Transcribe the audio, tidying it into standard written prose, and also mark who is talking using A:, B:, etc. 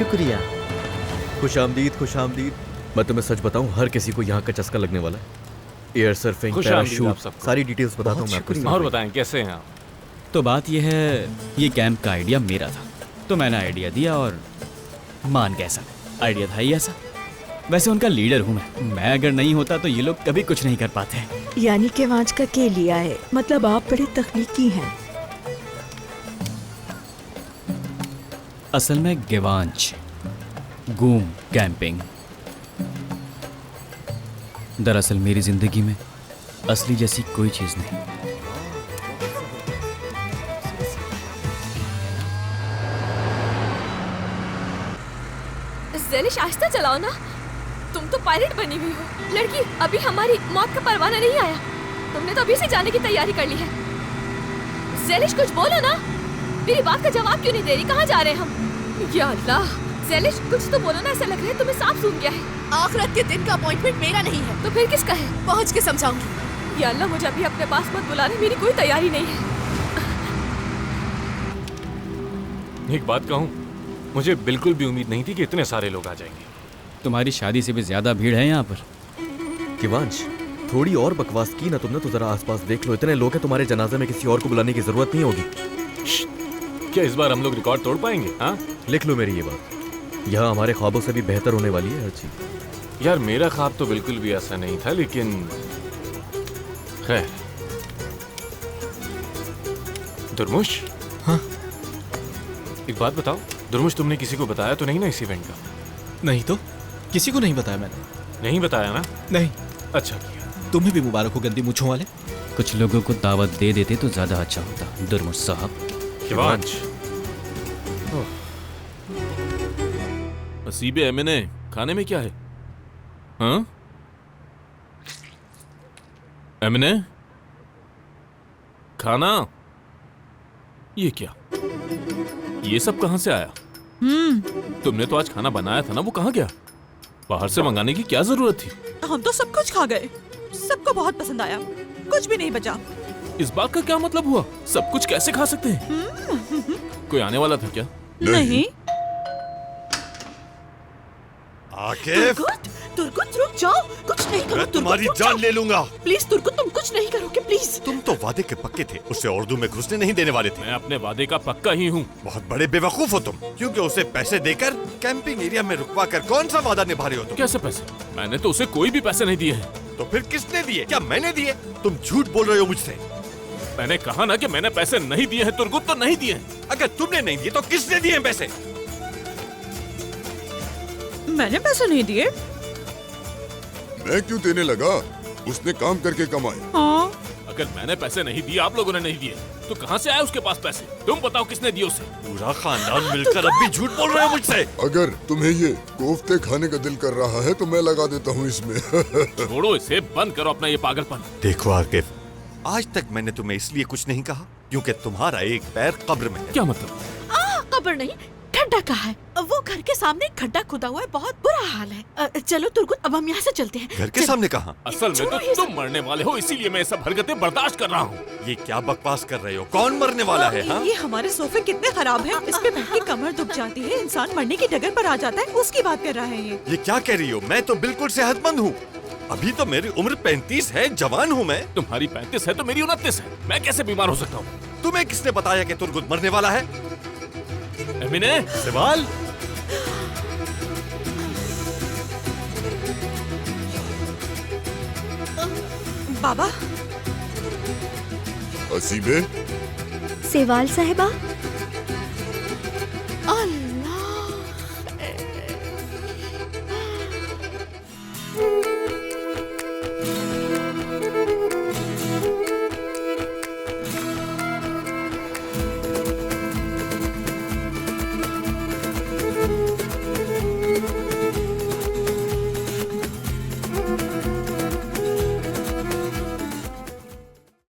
A: शुक्रिया।
B: खुशामदीद खुशामदीद। मैं तुम्हें सच बताऊं, हर किसी को यहाँ का चस्का लगने वाला है। एयर सर्फिंग, पैराशूट, सारी डिटेल्स बताता हूँ मैं आपको।
C: और बताएं कैसे हैं आप?
D: तो बात यह है, ये कैंप का आइडिया मेरा था, तो मैंने आइडिया दिया और मान गए सब। आइडिया था ही ऐसा। वैसे उनका लीडर हूँ मैं अगर नहीं होता तो ये लोग कभी कुछ नहीं कर पाते।
E: यानी कि वांच का के लिया है, मतलब आप बड़े तकनीकी हैं।
D: असल में गेवांच, गूम कैंपिंग। दरअसल मेरी जिंदगी में असली जैसी कोई चीज नहीं।
F: ज़ेलिश आहिस्ता चलाओ ना, तुम तो पायलट बनी हुई हो। लड़की, अभी हमारी मौत का परवाना नहीं आया, तुमने तो अभी से जाने की तैयारी कर ली है। ज़ेलिश कुछ बोलो ना, मेरी बात का जवाब क्यों नहीं दे रही? कहाँ जा रहे हैं हम? या अल्लाह, ज़ेलिश कुछ तो बोलो ना, ऐसा लग रहा है तुम्हें सांप सूंघ गया है।
E: आखिरत के दिन का अपॉइंटमेंट मेरा नहीं है।
F: तो फिर किसका है?
E: पहुँच के समझाऊंगी।
F: या अल्लाह, मुझे अभी अपने पास मत बुलाने, मेरी कोई तैयारी नहीं है।
C: एक बात कहूँ, मुझे बिल्कुल भी उम्मीद नहीं थी कि इतने सारे लोग आ जाएंगे।
D: तुम्हारी शादी से भी ज्यादा भीड़ है यहाँ पर।
B: किवांश, थोड़ी और बकवास की ना तुमने तो जरा आसपास देख लो, इतने लोग हैं, तुम्हारे जनाजे में किसी और को बुलाने की जरूरत नहीं होगी।
C: क्या इस बार हम लोग रिकॉर्ड तोड़ पाएंगे? हाँ,
B: लिख लो मेरी ये बात, यहाँ हमारे ख्वाबों से भी बेहतर होने वाली है हर चीज।
C: यार मेरा ख्वाब तो बिल्कुल भी ऐसा नहीं था, लेकिन खैर। दुर्मुश,
A: हाँ?
C: एक बात बताओ, दुर्मुश तुमने किसी को बताया तो नहीं ना इस इवेंट का?
A: नहीं तो किसी को नहीं बताया मैंने।
C: नहीं बताया ना?
A: नहीं।
C: अच्छा किया।
A: तुम्हें भी मुबारक हो गंदी मूंछों वाले।
D: कुछ लोगों को दावत दे देते तो ज्यादा अच्छा होता दुर्मुश साहब।
C: किवांश,
G: नसीबे एमएनए, खाने में क्या है? हाँ? एमएनए, खाना? ये क्या? ये सब कहां से आया? तुमने तो आज खाना बनाया था ना, वो कहां गया? बाहर से मंगाने की क्या जरूरत थी?
H: हम तो सब कुछ खा गए, सबको बहुत पसंद आया, कुछ भी नहीं बचा।
G: इस बात का क्या मतलब हुआ? सब कुछ कैसे खा सकते हैं? कोई आने वाला था क्या?
H: नहीं।
I: आकिफ,
E: तुर्कुत रुक जाओ, कुछ नहीं करो।
I: मैं तुम्हारी जान ले लूंगा।
E: प्लीज तुर्कुत, तुम कुछ नहीं करोगे प्लीज।
I: तुम तो वादे के पक्के थे, उसे उर्दू में घुसने नहीं देने वाले थे।
G: मैं अपने वादे का पक्का ही हूँ।
I: बहुत बड़े बेवकूफ हो तुम, क्योंकि उसे पैसे देकर कैंपिंग एरिया में रुकवा कर कौन सा वादा निभा रहे हो तुम?
G: कैसे पैसे? मैंने तो उसे कोई भी पैसे नहीं दिए हैं।
I: तो फिर किसने दिए? क्या मैंने दिए? तुम झूठ बोल रहे हो मुझसे।
G: मैंने कहा ना कि मैंने पैसे नहीं दिए हैं तुर्गुत, तो नहीं दिए हैं।
I: अगर तुमने नहीं दिए तो किसने दिए हैं पैसे?
H: मैंने पैसे नहीं दिए।
J: मैं क्यों देने लगा? उसने काम करके कमाए।
H: हाँ।
G: अगर मैंने पैसे नहीं दिए, आप लोगों ने नहीं दिए, तो कहां से आए उसके पास पैसे? तुम बताओ किसने दिए उसे?
I: पूरा खानदान मिलकर अब भी झूठ बोल रहे हो मुझसे।
J: अगर तुम्हें ये कोफ्ते खाने का दिल कर रहा है तो मैं लगा देता हूँ इसमें।
G: छोड़ो इसे, बंद करो अपना ये पागलपन।
I: देखो आकिफ, आज तक मैंने तुम्हें इसलिए कुछ नहीं कहा क्योंकि तुम्हारा एक पैर कब्र में है।
G: क्या मतलब?
E: कब्र नहीं, खड्डा कहा है। वो घर के सामने एक खड्डा खुदा हुआ है, बहुत बुरा हाल है। चलो तुर्कुत, अब हम यहाँ से चलते हैं।
I: घर के सामने कहाँ?
G: असल में तो तुम मरने वाले हो, इसीलिए मैं सब हरकतें बर्दाश्त कर रहा हूँ।
I: ये क्या बकवास कर रहे हो? कौन मरने वाला है? हाँ?
H: ये हमारे सोफे कितने खराब हैं, इस पे बैठ के कमर दुख जाती है, इंसान मरने की डगर पर आ जाता है, उसकी बात कर रहा है ये
I: क्या कह रही हो? मैं तो बिल्कुल सेहतमंद हूँ। अभी तो मेरी उम्र 35 है, जवान हूँ मैं।
G: तुम्हारी 35 है तो मेरी 29 है, मैं कैसे बीमार हो सकता हूँ?
I: तुम्हें किसने बताया कि तुर्गुत मरने वाला है?
G: एमिने,
I: सवाल।
H: बाबा।
J: हसीबे,
F: सेवाल साहिबा।